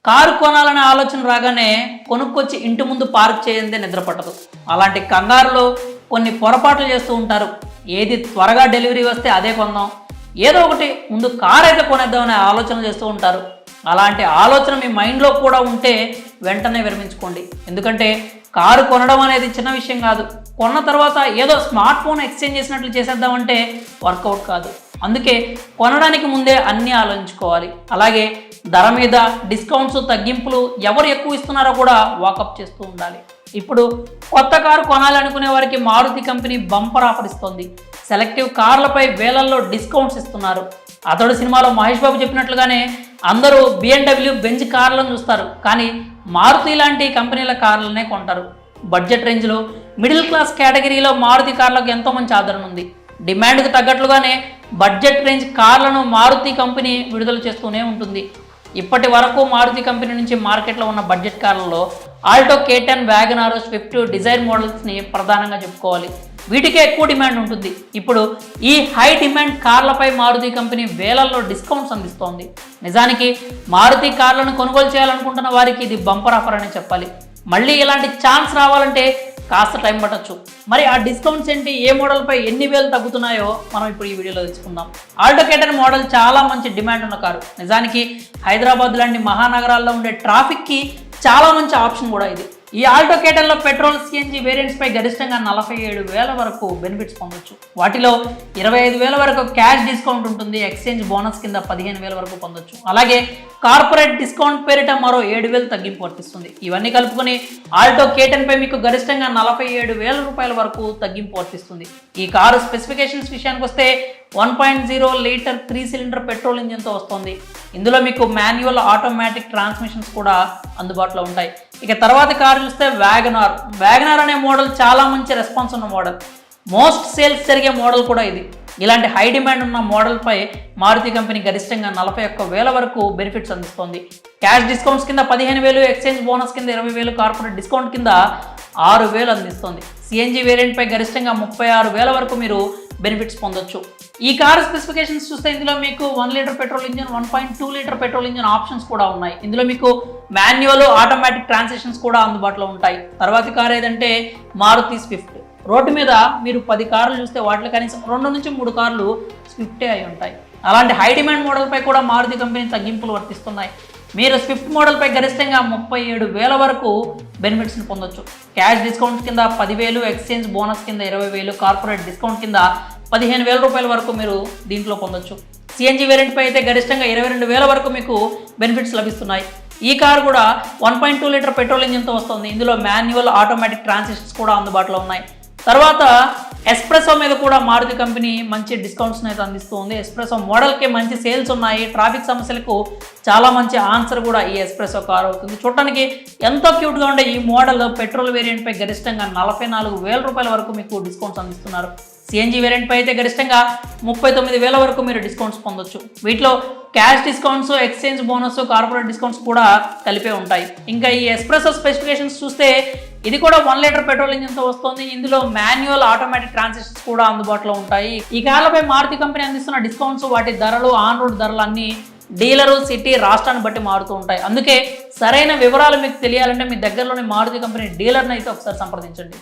Car కొనాలనే ఆలోచన రాగానే కొనుక్కొచ్చి ఇంటి ముందు పార్క్ చేయందే నిద్ర పట్టదు. అలాంటి కంగారులో కొన్ని పొరపాట్లు చేస్తూ ఉంటారు. ఏది త్వరగా డెలివరీ వస్తే అదే కొందాం, ఏదో ఒకటి ముందు కారు అయితే కొనేద్దామనే ఆలోచన చేస్తూ ఉంటారు. అలాంటి ఆలోచన మీ మైండ్లో కూడా ఉంటే వెంటనే విరమించుకోండి. ఎందుకంటే కారు కొనడం అనేది చిన్న విషయం కాదు. కొన్న తర్వాత ఏదో స్మార్ట్ ఫోన్ ఎక్స్చేంజ్ చేసినట్లు చేసేద్దామంటే వర్కౌట్ కాదు. అందుకే కొనడానికి ముందే అన్నీ ఆలోచించుకోవాలి. అలాగే ధర మీద డిస్కౌంట్స్, తగ్గింపులు ఎవరు ఎక్కువ ఇస్తున్నారో కూడా వాకప్ చేస్తూ ఉండాలి. ఇప్పుడు కొత్త కారు కొనాలనుకునే వారికి మారుతి కంపెనీ బంపర్ ఆఫర్ ఇస్తోంది. సెలెక్టివ్ కార్లపై వేలల్లో డిస్కౌంట్స్ ఇస్తున్నారు. అతడు సినిమాలో మహేష్ బాబు చెప్పినట్లుగానే అందరూ BMW, బెంజ్ కార్లను చూస్తారు, కానీ మారుతి లాంటి కంపెనీల కార్లనే కొంటారు. బడ్జెట్ రేంజ్లో మిడిల్ క్లాస్ కేటగిరీలో మారుతి కార్లకు ఎంతో మంచి ఆదరణ ఉంది. డిమాండ్కు తగ్గట్లుగానే బడ్జెట్ రేంజ్ కార్లను మారుతి కంపెనీ విడుదల చేస్తూనే ఉంటుంది. ఇప్పటి వరకు మారుతి కంపెనీ నుంచి మార్కెట్లో ఉన్న బడ్జెట్ కార్లలో Alto, K10, WagonR, Swift, Dzire మోడల్స్ని ప్రధానంగా చెప్పుకోవాలి. వీటికే ఎక్కువ డిమాండ్ ఉంటుంది. ఇప్పుడు ఈ హై డిమాండ్ కార్లపై మారుతి కంపెనీ వేలల్లో డిస్కౌంట్స్ అందిస్తోంది. నిజానికి మారుతి కార్లను కొనుగోలు చేయాలనుకుంటున్న వారికి ఇది బంపర్ ఆఫర్ అనే చెప్పాలి. మళ్ళీ ఇలాంటి ఛాన్స్ రావాలంటే కాస్త టైం పట్టచ్చు. మరి ఆ డిస్కౌంట్స్ ఏంటి, ఏ మోడల్పై ఎన్ని వేలు తగ్గుతున్నాయో మనం ఇప్పుడు ఈ వీడియోలో తెలుసుకుందాం. ఆల్టో K10 మోడల్ చాలా మంచి డిమాండ్ ఉన్న కారు. నిజానికి హైదరాబాద్ లాంటి మహానగరాల్లో ఉండే ట్రాఫిక్కి చాలా మంచి ఆప్షన్ కూడా ఇది. ఈ ఆల్టో K10లో పెట్రోల్, CNG వేరియంట్స్ పై గరిష్టంగా 47,000 వరకు బెనిఫిట్స్ పొందొచ్చు. వాటిలో 25,000 వరకు క్యాష్ డిస్కౌంట్ ఉంటుంది. ఎక్స్చేంజ్ బోనస్ కింద 15,000 వరకు పొందొచ్చు. అలాగే కార్పొరేట్ డిస్కౌంట్ పేరిట మరో 7,000 తగ్గింపు వర్తిస్తుంది. ఇవన్నీ కలుపుకొని ఆల్టో K10 పై మీకు గరిష్టంగా 47,000 రూపాయల వరకు తగ్గింపు వర్తిస్తుంది. ఈ కారు స్పెసిఫికేషన్స్ విషయానికి వస్తే 1.0 లీటర్ 3 సిలిండర్ పెట్రోల్ ఇంజిన్తో వస్తుంది. ఇందులో మీకు మాన్యువల్, ఆటోమేటిక్ ట్రాన్స్మిషన్స్ కూడా అందుబాటులో ఉంటాయి. ఇక తర్వాత కారు చూస్తే వ్యాగనార్ అనే మోడల్ చాలా మంచి రెస్పాన్స్ ఉన్న మోడల్. మోస్ట్ సేల్స్ జరిగే మోడల్ కూడా ఇది. ఇలాంటి హై డిమాండ్ ఉన్న మోడల్పై మారుతి కంపెనీ గరిష్టంగా 41,000 వరకు బెనిఫిట్స్ అందిస్తోంది. క్యాష్ డిస్కౌంట్స్ కింద 15,000, ఎక్స్చేంజ్ బోనస్ కింద 20,000, కార్పొరేట్ డిస్కౌంట్ కింద 6,000 అందిస్తోంది. CNG వేరియంట్పై గరిష్టంగా 36,000 వరకు మీరు బెనిఫిట్స్ పొందొచ్చు. ఈ కార్ స్పెసిఫికేషన్స్ చూస్తే ఇందులో మీకు 1 litre petrol engine, 1.2 litre petrol engine options కూడా ఉన్నాయి. ఇందులో మీకు మాన్యువల్, ఆటోమేటిక్ ట్రాన్సిషన్స్ కూడా అందుబాటులో ఉంటాయి. తర్వాతి కార్ ఏదంటే మారుతి స్విఫ్ట్. రోడ్డు మీద మీరు 10 కార్లు చూస్తే వాటిలో కనీసం 2 నుంచి 3 కార్లు స్విఫ్టే అయి ఉంటాయి. అలాంటి హై డిమాండ్ మోడల్పై కూడా మారుతి కంపెనీ తగ్గింపులు వర్తిస్తున్నాయి. మీరు స్విఫ్ట్ మోడల్పై గరిష్టంగా 37,000 వరకు బెనిఫిట్స్ని పొందొచ్చు. క్యాష్ డిస్కౌంట్ కింద 10,000, ఎక్స్చేంజ్ బోనస్ కింద 20,000, కార్పొరేట్ డిస్కౌంట్ కింద 15,000 రూపాయల వరకు మీరు దీంట్లో పొందొచ్చు. CNG వేరియంట్పై అయితే గరిష్టంగా 22,000 వరకు మీకు బెనిఫిట్స్ లభిస్తున్నాయి. ఈ కారు కూడా 1.2 లీటర్ పెట్రోల్ ఇంజిన్తో వస్తుంది. ఇందులో మాన్యువల్, ఆటోమేటిక్ ట్రాన్సిషన్స్ కూడా అందుబాటులో ఉన్నాయి. తర్వాత ఎస్ప్రెసో మీద కూడా మారుతి కంపెనీ మంచి డిస్కౌంట్స్ని అయితే అందిస్తుంది. ఎస్ప్రెసో మోడల్కి మంచి సేల్స్ ఉన్నాయి. ట్రాఫిక్ సమస్యలకు చాలా మంచి ఆన్సర్ కూడా ఈ ఎస్ప్రెసో కారు అవుతుంది. చూడటానికి ఎంతో క్యూట్గా ఉండే ఈ మోడల్ పెట్రోల్ వేరియంట్పై గరిష్టంగా 44,000 రూపాయల వరకు మీకు డిస్కౌంట్స్ అందిస్తున్నారు. CNG వేరియంట్పై అయితే గరిష్టంగా 39,000 వరకు మీరు డిస్కౌంట్స్ పొందొచ్చు. వీటిలో cash discounts, exchange bonus, corporate discounts కూడా కలిపే ఉంటాయి. ఇంకా ఈ ఎస్ప్రెసో స్పెసిఫికేషన్స్ చూస్తే ఇది కూడా 1 లీటర్ పెట్రోల్ ఇంజిన్తో వస్తుంది. ఇందులో మాన్యువల్, ఆటోమేటిక్ ట్రాన్సిషన్స్ కూడా అందుబాటులో ఉంటాయి. ఈ కార్లపై మారుతి కంపెనీ అందిస్తున్న డిస్కౌంట్స్, వాటి ధరలు, ఆన్ రోడ్ ధరలు అన్నీ డీలరు, సిటీ, రాష్ట్రాన్ని బట్టి మారుతూ ఉంటాయి. అందుకే సరైన వివరాలు మీకు తెలియాలంటే మీ దగ్గరలోని మారుతి కంపెనీ డీలర్ని అయితే ఒకసారి సంప్రదించండి.